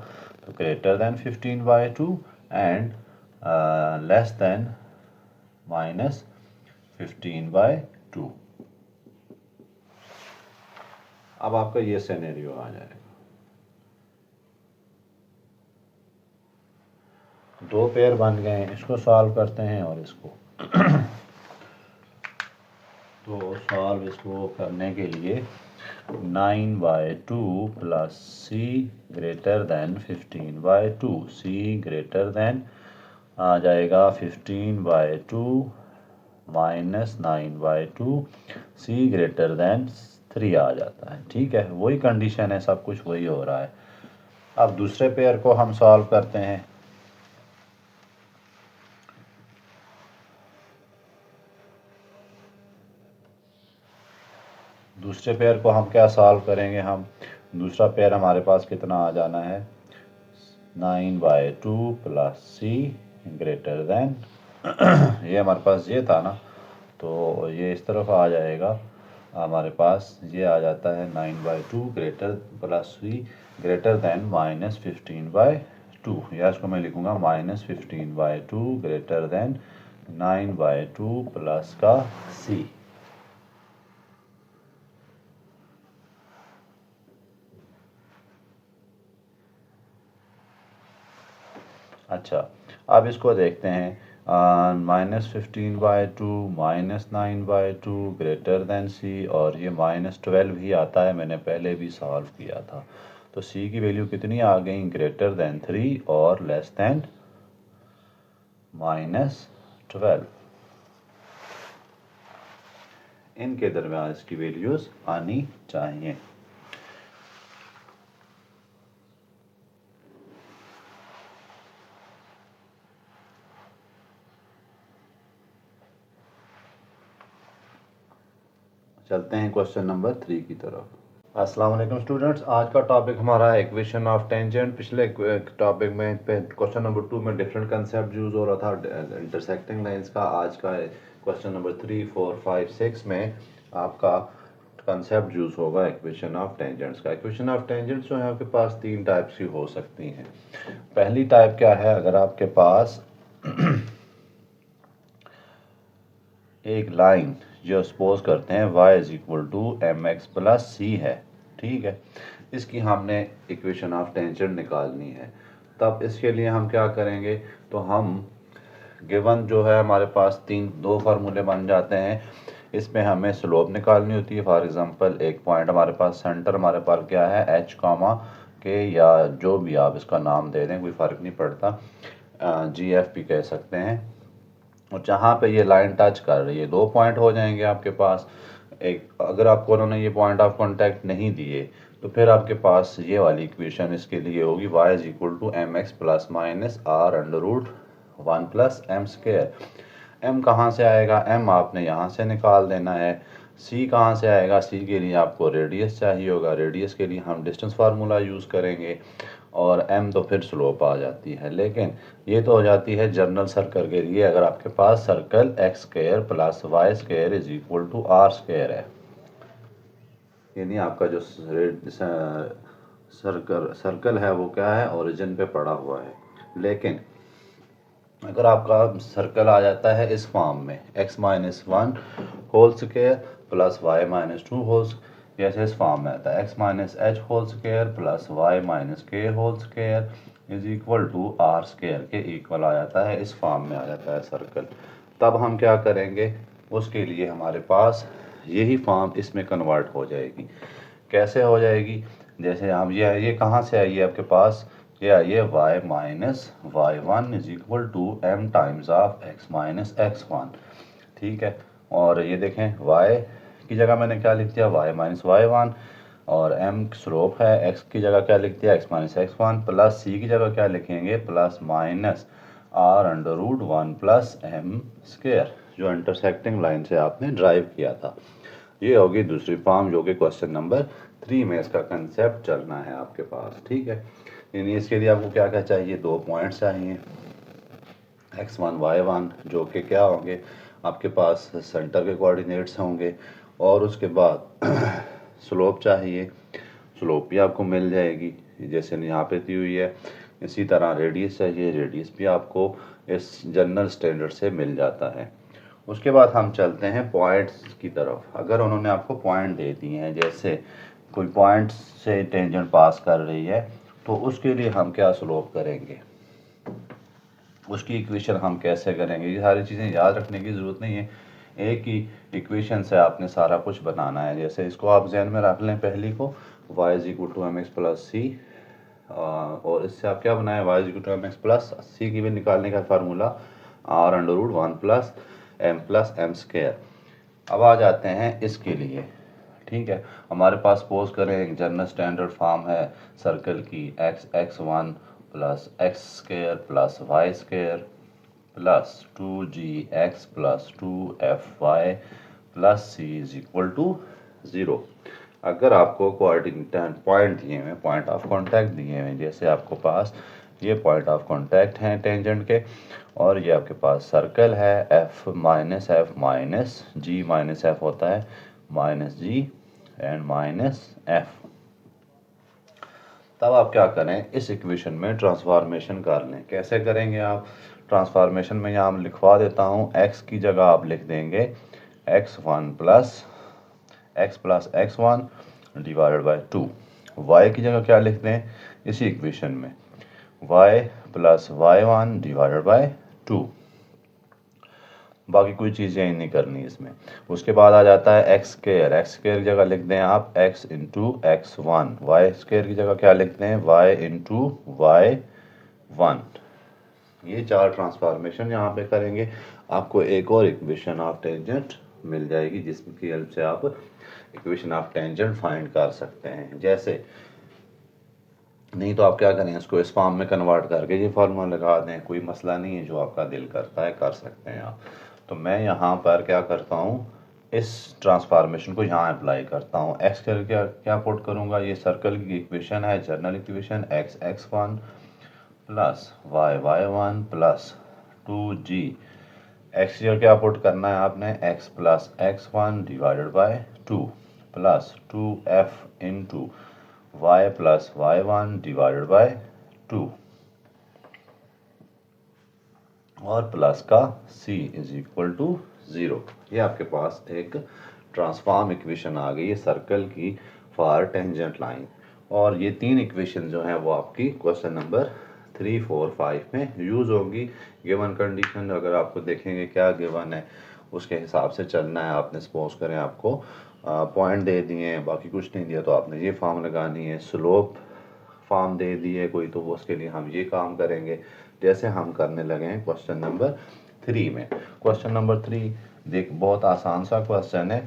Speaker 1: तो greater than 15/2 and less than -15/2। अब आपका ये सिनेरियो आ जाएगा। दो पेयर बन गए हैं, इसको सॉल्व करते हैं और इसको तो सॉल्व इसको करने के लिए 9/2 plus C greater than 15/2, C greater than आ जाएगा 15/2 माइनस 9/2, सी ग्रेटर देन 3 आ जाता है। ठीक है, वही कंडीशन है, सब कुछ वही हो रहा है। अब दूसरे पेयर को हम सॉल्व करते हैं। दूसरे पेयर को हम क्या सॉल्व करेंगे, हम दूसरा पेयर हमारे पास कितना आ जाना है, 9/2 प्लस सी ग्रेटर देन ये हमारे पास ये था ना, तो ये इस तरफ आ जाएगा, हमारे पास ये आ जाता है 9/2 ग्रेटर प्लस सी ग्रेटर देन -15/2, या इसको मैं लिखूंगा -15/2 ग्रेटर देन 9/2 प्लस का सी। अच्छा, अब इसको देखते हैं, -15/2 -9/2 ग्रेटर देन सी, और ये -12 ही आता है, मैंने पहले भी सॉल्व किया था। तो सी की वैल्यू कितनी आ गई, ग्रेटर देन 3 और लेस देन -12, इनके दरम्यान इसकी वैल्यूज आनी चाहिए। चलते हैं क्वेश्चन नंबर 3 की तरफ। अस्सलाम वालेकुम स्टूडेंट्स, आज का टॉपिक हमारा है इक्वेशन ऑफ टेंजेंट। पिछले टॉपिक में क्वेश्चन नंबर 2 में डिफरेंट कंसेप्ट यूज हो रहा था इंटरसेक्टिंग लाइंस का। आज का क्वेश्चन नंबर 3, 4, 5, 6 में आपका कंसेप्ट यूज होगा इक्वेशन ऑफ टेंजेंट्स का। इक्वेशन ऑफ टेंजेंट्स जो है आपके पास 3 टाइप्स की हो सकती हैं। पहली टाइप क्या है, अगर आपके पास एक लाइन जो सपोज करते हैं y is equal to mx plus c है, ठीक है, इसकी हमने इक्वेशन ऑफ टेंजेंट निकालनी है। तब इसके लिए हम क्या करेंगे, तो हम गिवन जो है हमारे पास दो फार्मूले बन जाते हैं। इसमें हमें स्लोप निकालनी होती है। फॉर एग्जांपल एक पॉइंट हमारे पास, सेंटर हमारे पास क्या है, h कामा के, या जो भी आप इसका नाम दे दें, कोई फ़र्क नहीं पड़ता, GF भी कह सकते हैं। और जहाँ पे ये लाइन टच कर रही है, 2 पॉइंट हो जाएंगे आपके पास। एक, अगर आपको उन्होंने ये पॉइंट ऑफ कांटेक्ट नहीं दिए, तो फिर आपके पास ये वाली इक्वेशन इसके लिए होगी, y is equal to mx plus minus r under root 1 plus m square. m कहाँ से आएगा, m आपने यहाँ से निकाल देना है। c कहाँ से आएगा, c के लिए आपको रेडियस चाहिए होगा, रेडियस के लिए हम डिस्टेंस फार्मूला यूज़ करेंगे, और m तो फिर स्लोप आ जाती है। लेकिन ये तो हो जाती है जनरल सर्कल के लिए, अगर आपके पास circle x square plus Y square is equal to are square है, यानी आपका जो सर्कल है वो क्या है, ओरिजिन पे पड़ा हुआ है। लेकिन अगर आपका सर्कल आ जाता है इस फॉर्म में, x-1 whole square plus y-2 whole, जैसे इस फॉर्म में आता है x-h whole square plus y-k whole square is equal to are square के इक्वल आ जाता है, इस फॉर्म में आ जाता है सर्कल। तब हम क्या करेंगे, उसके लिए हमारे पास यही फॉर्म इसमें कन्वर्ट हो जाएगी। कैसे हो जाएगी, जैसे हम ये कहाँ से आई है आपके पास, ये आई है y minus y1 is equal to m times of x minus x1, ठीक है। और ये देखें, y की जगह मैंने क्या लिख दिया, y माइनस y1, और m स्लोप है, x की जगह क्या लिख दिया, x minus x1, plus c की जगह क्या लिखेंगे, plus minus r under root 1 plus m square, जो इंटरसेक्टिंग लाइन से आपने ड्राइव किया था। ये होगी दूसरी फॉर्म, जो कि क्वेश्चन नंबर 3 में इसका कंसेप्ट चलना है आपके पास, ठीक है। यानी इसके लिए आपको क्या क्या चाहिए, 2 पॉइंट्स चाहिए, x1 y1, जो कि क्या होंगे आपके पास सेंटर के कोऑर्डिनेट्स होंगे, और उसके बाद स्लोप चाहिए, स्लोप भी आपको मिल जाएगी जैसे यहाँ पे दी हुई है। इसी तरह रेडियस चाहिए, रेडियस भी आपको इस जनरल स्टैंडर्ड से मिल जाता है। उसके बाद हम चलते हैं पॉइंट्स की तरफ। अगर उन्होंने आपको पॉइंट दे दिए हैं, जैसे कोई पॉइंट से टेंजेंट पास कर रही है, तो उसके लिए हम क्या स्लोप करेंगे, उसकी इक्वेशन हम कैसे करेंगे, ये सारी चीज़ें याद रखने की ज़रूरत नहीं है। एक ही इक्वेशन से आपने सारा कुछ बनाना है। जैसे इसको आप जहन में रख लें, पहली को y is equal to m x plus c और इससे आप क्या बनाए, y equal to m x plus c की भी निकालने का formula r under root 1 plus M square. अब आ जाते हैं इसके लिए। ठीक है, हमारे पास सपोज करें एक जनरल स्टैंडर्ड फॉर्म है सर्कल की x1 plus X square plus Y square plus 2gx plus 2fy plus C is equal to 0। अगर आपको कोऑर्डिनेट पॉइंट दिए हुए, पॉइंट ऑफ कांटेक्ट दिए हुए, जैसे आपको पास ये पॉइंट ऑफ कांटेक्ट हैं टेंजेंट के, और ये आपके पास सर्कल है F minus G minus F होता है minus G and minus F. तब आप क्या करें, इस इक्वेशन में ट्रांसफॉर्मेशन कर लें। कैसे करेंगे आप ट्रांसफॉर्मेशन में, यहाँ लिखवा देता हूँ, x की जगह आप लिख देंगे x1 plus x1 divided by 2। y की जगह क्या लिख दें इसी इक्वेशन में, y plus y1 divided by 2। बाकी कोई चीज़ें नहीं करनी इसमें। उसके बाद आ जाता है एक्स स्क्वायर की जगह लिख दें आप x into X one, Y square की जगह क्या लिख दें y इंटू वाई वन। ये चार ट्रांसफॉर्मेशन यहाँ पे करेंगे, आपको एक और इक्वेशन ऑफ टेंजेंट मिल जाएगी जिसकी हेल्प से आप इक्वेशन ऑफ टेंजेंट फाइंड कर सकते हैं। जैसे नहीं तो आप क्या करें, इसको इस फॉर्म में कन्वर्ट करके ये फार्मूला लगा दें, कोई मसला नहीं है, जो आपका दिल करता है कर सकते हैं आप। तो मैं यहाँ पर क्या करता हूँ, इस ट्रांसफॉर्मेशन को यहाँ अप्लाई करता हूँ। एक्स कर क्या क्या पुट करूँगा, ये सर्कल की इक्वेशन है, general equation x1 plus y1 plus 2g। X क्या पुट करना है आपने, x plus x1 divided by 2 plus 2f into y plus y1 divided by 2 और प्लस का c इज इक्वल टू 0। ये आपके पास एक ट्रांसफॉर्म इक्वेशन आ गई है सर्कल की फॉर टेंजेंट लाइन। और ये तीन इक्वेशन जो हैं वो आपकी क्वेश्चन नंबर 3, 4, 5 में यूज़ होंगी। गिवन कंडीशन अगर आपको देखेंगे क्या गिवन है उसके हिसाब से चलना है आपने। सपोज करें आपको पॉइंट दे दिए हैं, बाकी कुछ नहीं दिया, तो आपने ये फॉर्म लगानी है। स्लोप फॉर्म दे दी है कोई, तो वो उसके लिए हम ये काम करेंगे जैसे हम करने लगे हैं क्वेश्चन नंबर 3 में। क्वेश्चन नंबर 3 देख बहुत आसान सा क्वेश्चन है।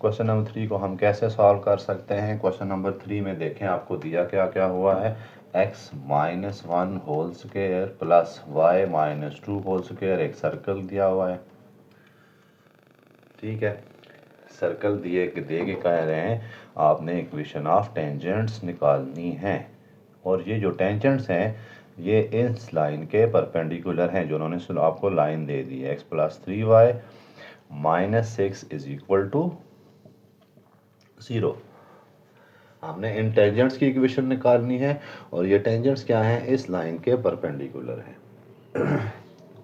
Speaker 1: क्वेश्चन नंबर 3 को हम कैसे सॉल्व कर सकते हैं, क्वेश्चन नंबर 3 में देखें आपको दिया क्या क्या हुआ है, x minus 1 whole square plus y minus 2 whole square, एक सर्कल दिया हुआ है। ठीक है, सर्कल दिए दे के कह रहे हैं आपने इक्वेशन ऑफ टेंजेंट्स निकालनी है। और ये जो टेंजेंट्स हैं ये इस लाइन के परपेंडिकुलर हैं जो उन्होंने आपको लाइन दे दी है। x plus 3y minus 6 is equal to 0। आपने इन टेंजेंट्स की इक्वेशन निकालनी है और ये टेंजेंट्स क्या हैं, इस लाइन के परपेंडिकुलर हैं।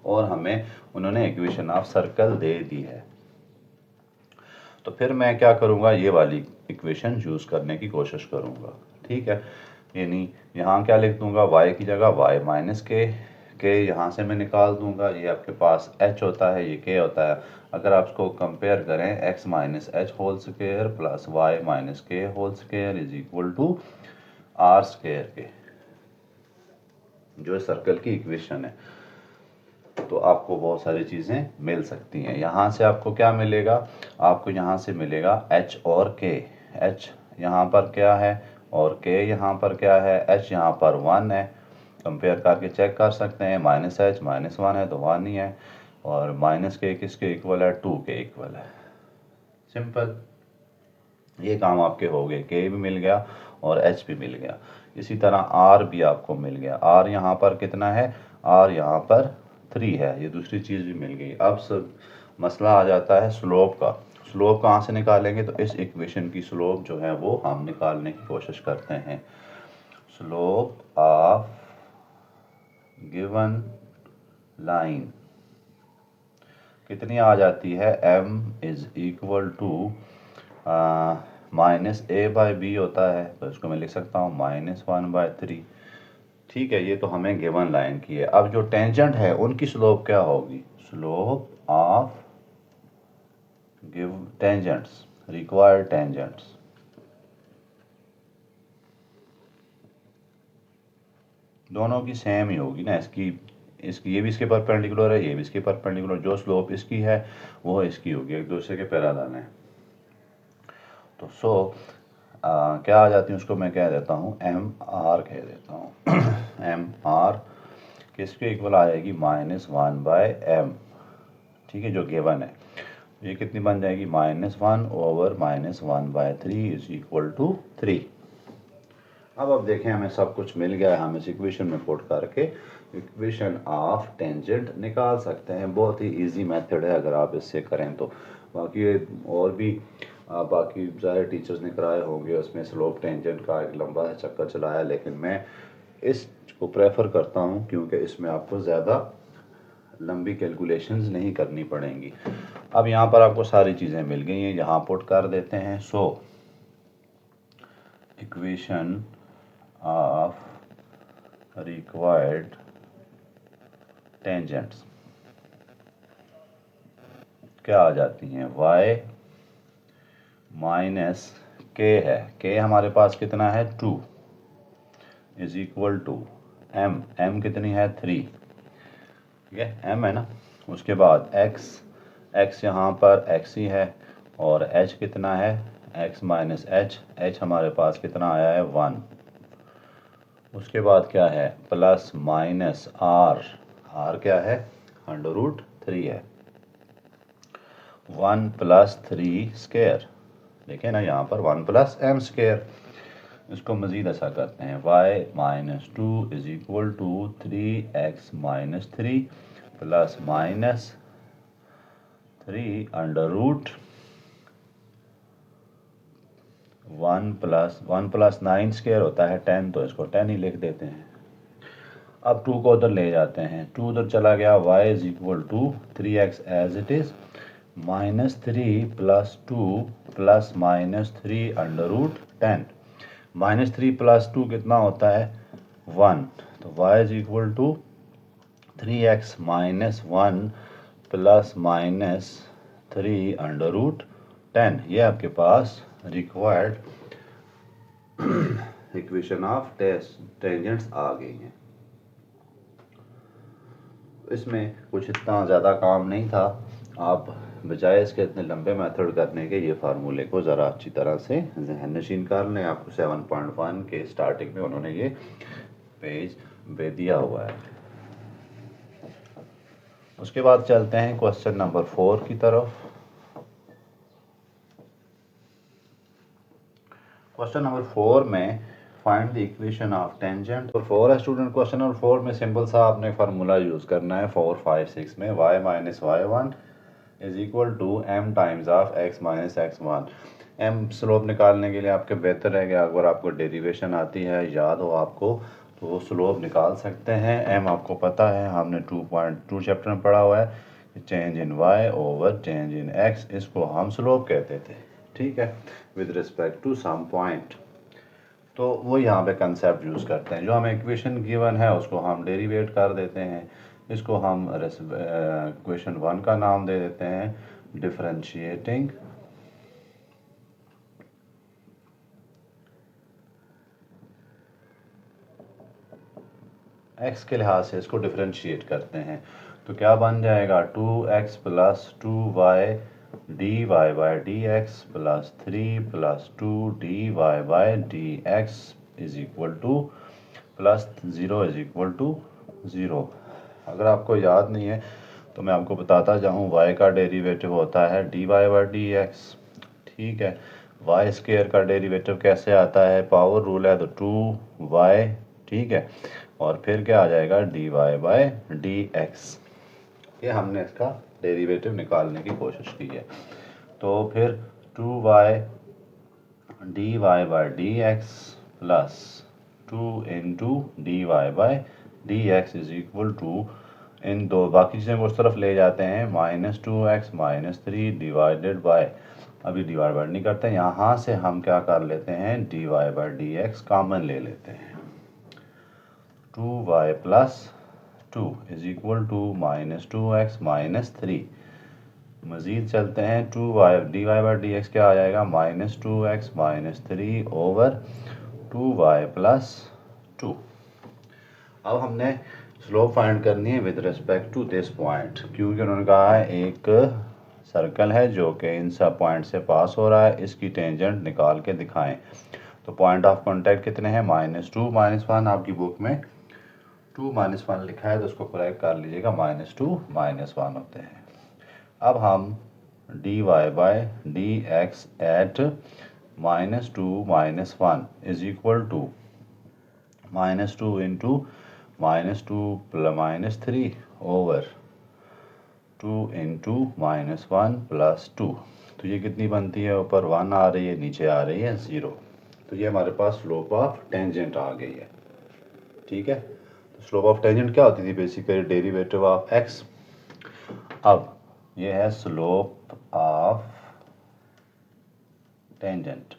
Speaker 1: और हमें उन्होंने इक्वेशन ऑफ सर्कल दे दी है। तो फिर मैं क्या करूँगा, ये वाली इक्वेशन यूज़ करने की कोशिश करूँगा। ठीक है, यानी यहाँ क्या लिख दूंगा, y की जगह y माइनस के यहाँ से मैं निकाल दूंगा। ये आपके पास h होता है, ये k होता है। अगर आप इसको कंपेयर करें x minus h whole square plus y minus k whole square is equal to are square के, जो सर्कल की इक्वेशन है। तो आपको बहुत सारी चीज़ें मिल सकती हैं। यहाँ से आपको क्या मिलेगा, आपको यहाँ से मिलेगा h और k। h यहाँ पर क्या है और k यहाँ पर क्या है, h यहाँ पर 1 है, कंपेयर करके चेक कर सकते हैं। माइनस h माइनस 1 है तो 1 ही है, और माइनस के किसके इक्वल है, 2 के इक्वल है। सिंपल, ये काम आपके हो गए, k भी मिल गया और h भी मिल गया। इसी तरह r भी आपको मिल गया। r यहाँ पर कितना है, r यहाँ पर 3 है, ये दूसरी चीज़ भी मिल गई। अब सब मसला आ जाता है स्लोप का। स्लोप कहाँ से निकालेंगे, तो इस इक्वेशन की स्लोप जो है वो हम निकालने की कोशिश करते हैं। स्लोप ऑफ गिवन लाइन कितनी आ जाती है, m is equal to minus A by B होता है, तो इसको मैं लिख सकता हूँ -1/3। ठीक है, ये तो हमें गिवन लाइन की है। अब जो टेंजेंट है उनकी स्लोप क्या होगी, slope of give tangents, required tangents. दोनों की सेम ही होगी ना, इसकी इसकी ये भी इसके परपेंडिकुलर है, ये भी इसके परपेंडिकुलर, जो स्लोप इसकी है वो इसकी होगी, एक दूसरे के पैरेलल है। तो क्या आ जाती है, उसको मैं कह देता हूँ एम आर कह देता हूँ एम आर किसके इक्वल आ जाएगी, -1/m, ठीक है, जो गिवन है। ये कितनी बन जाएगी, -1/-1/3 इज इक्वल टू 3। अब देखें हमें सब कुछ मिल गया है, हम इस इक्वेशन में पुट करके इक्वेशन ऑफ टेंजेंट निकाल सकते हैं। बहुत ही इजी मेथड है अगर आप इससे करें तो। बाकी और भी बाकी ज़ाहिर टीचर्स ने कराए होंगे, उसमें स्लोप टेंजेंट का एक लंबा चक्कर चलाया, लेकिन मैं इसको प्रेफर करता हूँ क्योंकि इसमें आपको ज़्यादा लंबी कैलकुलेशंस नहीं करनी पड़ेंगी। अब यहाँ पर आपको सारी चीज़ें मिल गई हैं, यहाँ पुट कर देते हैं। So equation of required tangents क्या आ जाती हैं, y माइनस k है, k हमारे पास कितना है 2 इज इक्वल टू m कितनी है 3, ठीक है, m है ना। उसके बाद x यहाँ पर x ही है, और h कितना है, x माइनस h हमारे पास कितना आया है 1। उसके बाद क्या है, प्लस माइनस r क्या है, √3 है, 1 + 3 स्क्वायर, देखें ना यहाँ पर 1 + m स्क्वायर। इसको मज़ीद ऐसा करते हैं, y - 2 is equal to 3x - 3 plus minus 3 √1 + 9 square होता है 10, तो इसको 10 ही लिख देते हैं। अब 2 को उधर ले जाते हैं, 2 उधर चला गया, y is equal to 3x as it is -3 + 2 plus -3 √10। -3 + 2 कितना होता है 1, तो y is equal to 3x - 1 plus -3 √10। ये आपके पास रिक्वायर्ड इक्वेशन ऑफ टेंजेंट्स आ गई हैं। इसमें कुछ इतना ज़्यादा काम नहीं था, आप बजाय इसके इतने लंबे मेथड करने के ये फार्मूले को ज़रा अच्छी तरह से जहन नशीन कर लें। आपको 7.1 के स्टार्टिंग में उन्होंने ये पेज पे दिया हुआ है। उसके बाद चलते हैं क्वेश्चन नंबर 4 की तरफ। क्वेश्चन नंबर 4 में find the equation of tangent. और 4 है स्टूडेंट, क्वेश्चन नंबर 4 में सिंपल सा आपने फार्मूला यूज़ करना है 4, 5, 6 में, y - y1 is equal to m times of x - x1। m slope निकालने के लिए आपके बेहतर है कि अगर आपको डेरिवेशन आती है, याद हो आपको, तो वो स्लोप निकाल सकते हैं। m आपको पता है, हमने 2.2 चैप्टर में पढ़ा हुआ है, change in y over change in x, इसको हम स्लोप कहते थे, ठीक है, with respect to some point. तो वो यहाँ पे कंसेप्ट यूज़ करते हैं, जो हमें इक्वेशन गिवन है उसको हम डेरिवेट कर देते हैं, इसको हम इक्वेशन 1 का नाम दे देते हैं डिफरेंशिएटिंग x के लिहाज से इसको डिफरेंशिएट करते हैं। तो क्या बन जाएगा 2x + 2y dy/dx plus 3 + 2 dy/dx is equal to +0 is equal to 0। अगर आपको याद नहीं है तो मैं आपको बताता जाऊँ, y का डेरिवेटिव होता है dy/dx, ठीक है। y स्क्वायर का डेरिवेटिव कैसे आता है, पावर रूल है, तो 2y, ठीक है, और फिर क्या आ जाएगा dy/dx। ये हमने इसका डेरिवेटिव निकालने की कोशिश की है। तो फिर 2y dy/dx plus 2 × dy/dx is equal to, इन दो बाकी चीज़ें को उस तरफ ले जाते हैं, -2x - 3 डिवाइडेड बाय, अभी डिवाइड बाय नहीं करते हैं, यहाँ से हम क्या कर लेते हैं dy/dx कॉमन ले लेते हैं, 2y + 2 is equal to -2x - 3। मज़ीद चलते हैं, 2y dy/dx क्या आ जाएगा, -2x - 3 ओवर 2y + 2। अब हमने स्लोप फाइंड करनी है with respect to this point, क्योंकि उन्होंने कहा है एक सर्कल है जो कि इन सब पॉइंट से पास हो रहा है, इसकी टेंजेंट निकाल के दिखाएं। तो पॉइंट ऑफ कांटेक्ट कितने हैं, -2 -1, आपकी बुक में 2 -1 लिखा है तो उसको करेक्ट कर लीजिएगा, -2 -1 होते हैं। अब हम dy by dx at -2 -1 is equal to -2 into -2 -3 over 2 into -1 plus 2। तो ये कितनी बनती है, ऊपर 1 आ रही है, नीचे आ रही है 0। तो ये हमारे पास स्लोप ऑफ टेंजेंट आ गई है। ठीक है, तो स्लोप ऑफ टेंजेंट क्या होती थी, बेसिकली डेरिवेटिव ऑफ x। अब ये है स्लोप ऑफ टेंजेंट।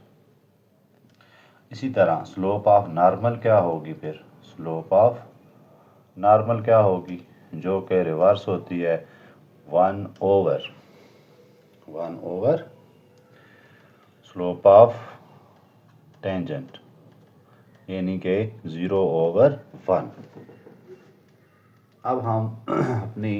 Speaker 1: इसी तरह स्लोप ऑफ नॉर्मल क्या होगी, फिर स्लोप ऑफ नॉर्मल क्या होगी, जो कि रिवर्स होती है 1 ओवर स्लोप ऑफ टेंजेंट, यानी कि 0/1। अब हम अपनी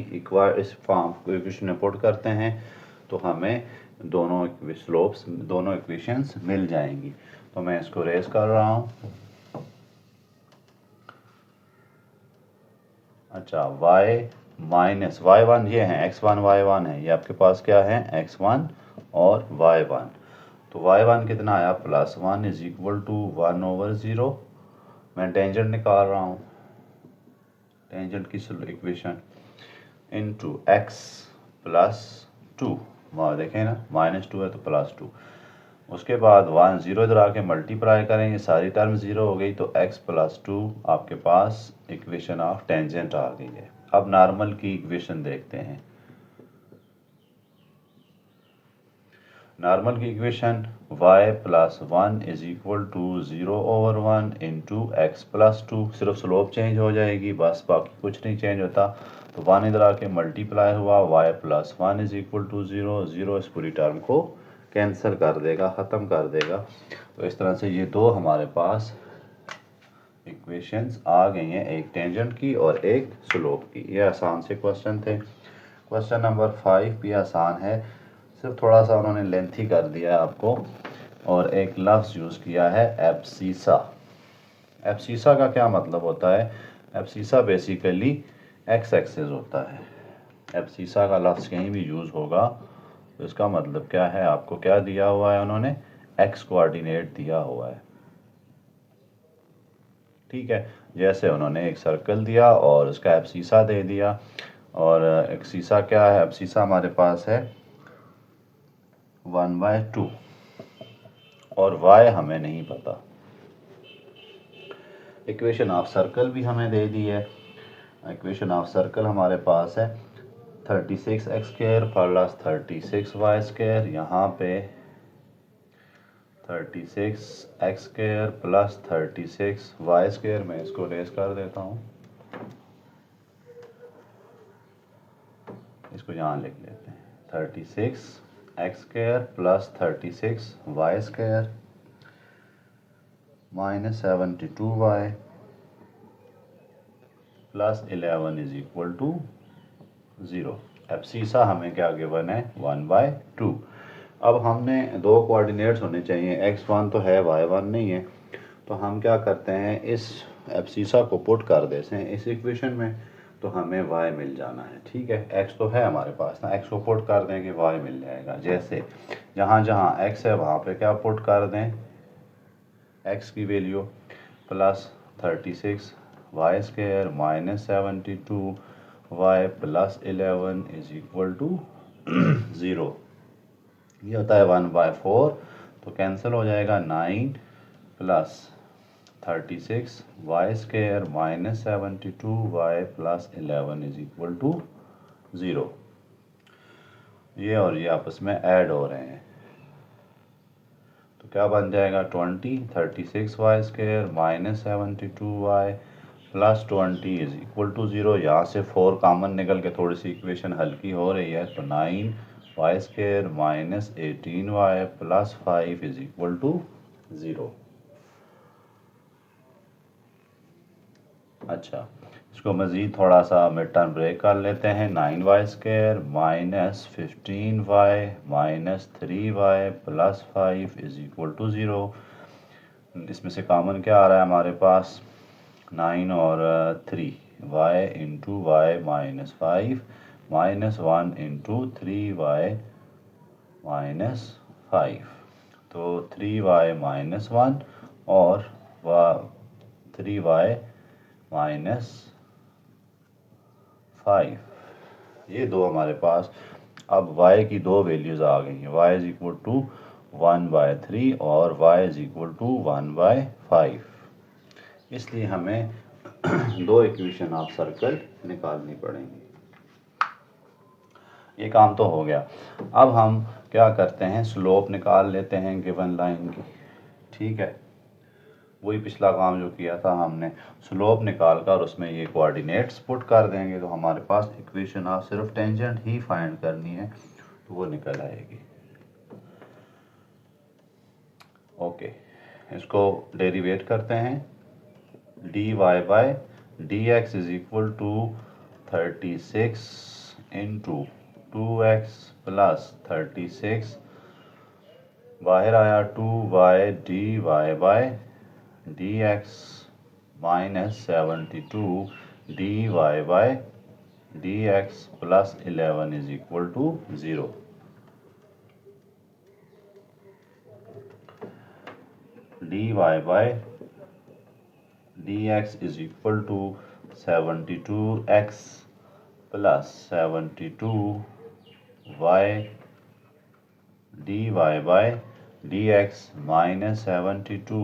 Speaker 1: इस फॉर्म को इक्वेशन में पुट करते हैं तो हमें दोनों स्लोप्स, दोनों इक्वेशंस मिल जाएंगी। तो मैं इसको रेस कर रहा हूँ। अच्छा, y माइनस y1 ये है, x1 y1 है, ये आपके पास क्या है, x1 और y1। तो y1 कितना आया, +1 इज इक्वल टू 1/0। मैं टेंजेंट निकाल रहा हूँ, टेंजेंट की इक्वेशन इनटू x +2, वहाँ देखें ना -2 है तो +2। उसके बाद 1 0 इधर आके मल्टीप्लाई करेंगे, सारी टर्म 0 हो गई, तो x +2 आपके पास इक्वेशन ऑफ टेंजेंट आ गई है। अब नॉर्मल की इक्वेशन देखते हैं। नॉर्मल की equation y +1 is equal to 0/1 into x +2। सिर्फ स्लोप चेंज हो जाएगी बस, बाकी कुछ नहीं चेंज होता। तो 1 इधर आके मल्टीप्लाई हुआ, y +1 इज इक्वल टू 0, 0 इस पूरी टर्म को कैंसिल कर देगा, ख़त्म कर देगा। तो इस तरह से ये दो हमारे पास इक्वेशंस आ गई हैं, एक टेंजेंट की और एक स्लोप की। ये आसान से क्वेश्चन थे। क्वेश्चन नंबर 5 भी आसान है, सिर्फ थोड़ा सा उन्होंने लेंथी कर दिया है आपको, और एक लफ्ज़ यूज़ किया है एब्सीसा। एब्सीसा का क्या मतलब होता है, एब्सीसा बेसिकली एक्स एक्सिस होता है। एब्सीसा का लफ्ज़ कहीं भी यूज़ होगा तो इसका मतलब क्या है, आपको क्या दिया हुआ है, उन्होंने एक्स कोऑर्डिनेट दिया हुआ है। ठीक है, जैसे उन्होंने एक सर्कल दिया और उसका एब्सीसा दे दिया, और एक सीसा क्या है, एब्सीसा हमारे पास है 1/2, और y हमें नहीं पता। इक्वेशन ऑफ सर्कल भी हमें दे दी है। इक्वेशन ऑफ सर्कल हमारे पास है 36x² प्लस 36y²। यहाँ पे 36x² प्लस 36y², मैं इसको रेस कर देता हूँ, इसको यहाँ लिख लेते हैं 36x² plus 36y² -72y plus 11 is equal to 0। Abscissa हमें क्या गिवन है, 1/2। अब हमने दो कोऑर्डिनेट्स होने चाहिए, x1 तो है, y1 नहीं है। तो हम क्या करते हैं, इस एब्सीसा को पुट कर देते हैं इस इक्वेशन में, तो हमें y मिल जाना है। ठीक है, x तो है हमारे पास ना, x को पुट कर दें कि y मिल जाएगा। जैसे जहाँ जहाँ x है वहाँ पे क्या पुट कर दें, x की value plus 36y² -72y plus 11 is equal to 0। ये होता है 1/4, तो कैंसिल हो जाएगा 9 plus 36y² -72y plus 11 is equal to 0। ये और ये आपस में ऐड हो रहे हैं, तो क्या बन जाएगा 20, 36y² -72y plus 20 is equal to 0। यहाँ से 4 कॉमन निकल के थोड़ी सी इक्वेशन हल्की हो रही है, तो 9y² -18y plus 5 is equal to 0। अच्छा, इसको मज़ीद थोड़ा सा मिड टर्म ब्रेक कर लेते हैं। 9y² minus 15y minus 3y plus 5 is equal to 0। इसमें से कॉमन क्या आ रहा है हमारे पास? 9 और 3, y into Y minus 5 minus 1 into 3y minus 5। तो 3y माइनस 1 और 3y माइनस 5, ये दो हमारे पास। अब y की दो वैल्यूज़ आ गई हैं, y इज इक्वल टू 1/3 और y इज इक्वल टू 1/5। इसलिए हमें दो इक्वेशन ऑफ सर्कल निकालनी पड़ेंगी। ये काम तो हो गया। अब हम क्या करते हैं, स्लोप निकाल लेते हैं गिवन लाइन की। ठीक है, वही पिछला काम जो किया था हमने, स्लोप निकाल कर उसमें ये कोऑर्डिनेट्स पुट कर देंगे तो हमारे पास इक्वेशन ऑफ सिर्फ टेंजेंट ही फाइंड करनी है तो वो निकल आएगी। ओके, इसको डेरिवेट करते हैं। dy by dx is equal to 36 into 2x plus 36, बाहर आया 2y dy by dx minus 72 dy by dx plus 11 is equal to 0। dy by dx is equal to 72x plus 72y dy by dx minus 72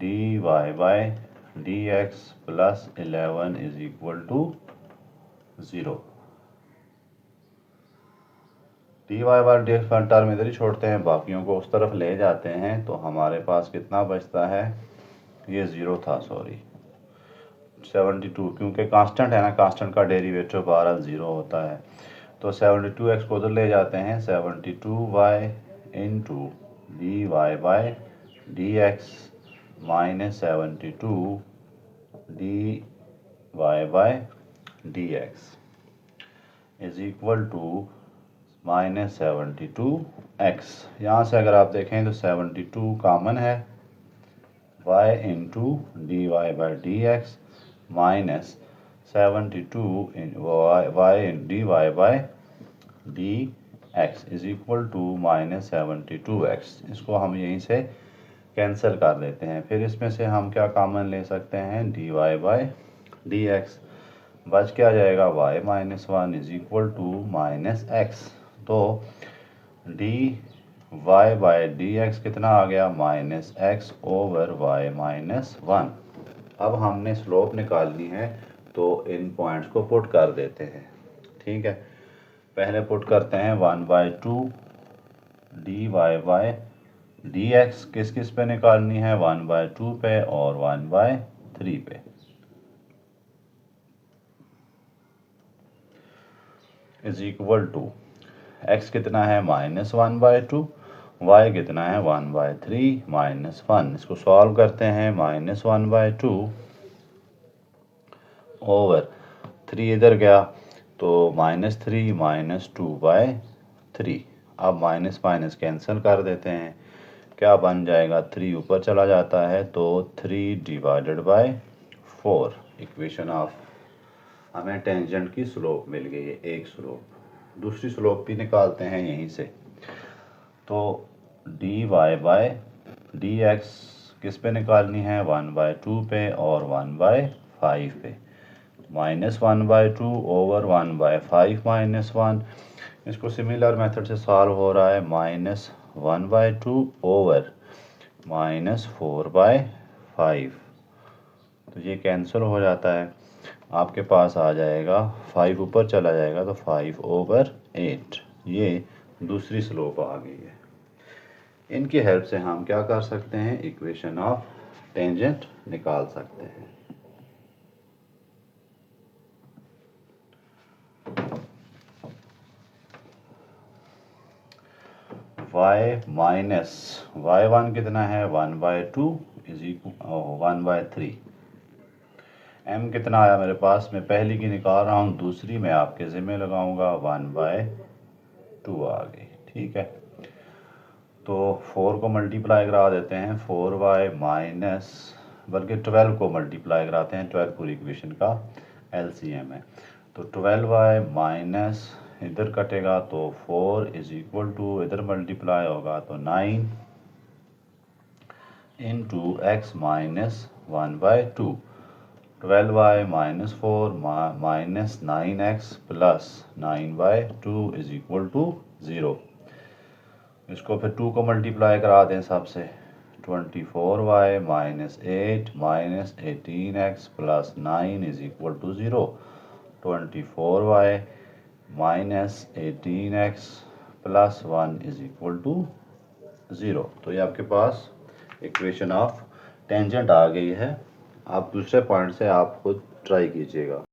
Speaker 1: dy by dx plus 11 is equal to 0। dy by dx का term इधर ही छोड़ते हैं, बाकियों को उस तरफ ले जाते हैं तो हमारे पास कितना बचता है? ये 0 था, सॉरी 72, क्योंकि कांस्टेंट है ना, कांस्टेंट का डेरिवेटिव बहरहाल 0 होता है। तो 72x को उधर ले जाते हैं, 72y into D Y by D X minus 72 D Y by D X is equal to minus 72x। यहाँ से अगर आप देखें तो 72 कॉमन है, y into D Y by D X minus 72 y D Y by D X is equal to minus 72x। इसको हम यहीं से कैंसिल कर देते हैं। फिर इसमें से हम क्या कॉमन ले सकते हैं? D Y by D x, बच क्या जाएगा? y minus 1 is equal to minus x. तो d y by D x कितना आ गया? Minus x over y minus 1। अब हमने स्लोप निकालनी है तो इन पॉइंट्स को पुट कर देते हैं। ठीक है, पहले पुट करते हैं 1/2 D Y by D X किस किस पे निकालनी है? 1/2 पे और 1/3 पे। इज इक्वल टू x कितना है? माइनस 1/2, y कितना है? 1/3 माइनस 1। इसको सॉल्व करते हैं, माइनस 1/2 ओवर 3 इधर गया तो माइनस 3 माइनस 2/3। अब माइनस माइनस कैंसिल कर देते हैं, क्या बन जाएगा? 3 ऊपर चला जाता है तो 3 डिवाइडेड बाय 4। इक्वेशन ऑफ हमें टेंजेंट की स्लोप मिल गई है, एक स्लोप। दूसरी स्लोप भी निकालते हैं यहीं से। तो D Y by D X किस पे निकालनी है? 1/2 पे और 1/5 पे। Minus 1/2 over 1/5 minus 1। इसको सिमिलर मेथड से सॉल्व हो रहा है, माइनस 1/2 ओवर माइनस 4/5। तो ये कैंसिल हो जाता है, आपके पास आ जाएगा 5 ऊपर चला जाएगा तो 5/8। ये दूसरी स्लोप आ गई है। इनकी हेल्प से हम क्या कर सकते हैं? इक्वेशन ऑफ टेंजेंट निकाल सकते हैं। y माइनस y1 कितना है? 1/2 इज इक्वल 1/3 m कितना आया मेरे पास, मैं पहली की निकाल रहा हूँ, दूसरी मैं आपके ज़िम्मे लगाऊंगा, 1/2 आ गई। ठीक है, तो 4 को मल्टीप्लाई करा देते हैं, 4y माइनस, बल्कि 12 को मल्टीप्लाई कराते हैं, 12 पूरी इक्वेशन का एलसीएम है। तो 12y माइनस इधर कटेगा तो 4 इज इक्वल टू, इधर मल्टीप्लाई होगा तो 9 into X minus 1/2। 12y minus 4 minus 9x plus 9/2 is equal to 0। इसको फिर 2 को मल्टीप्लाई करा दें सबसे, 24y minus 8 minus 18x plus 9 is equal to 0। 24y minus 18x plus 1 is equal to 0। तो ये आपके पास इक्वेशन ऑफ टेंजेंट आ गई है। आप दूसरे पॉइंट से आप खुद ट्राई कीजिएगा।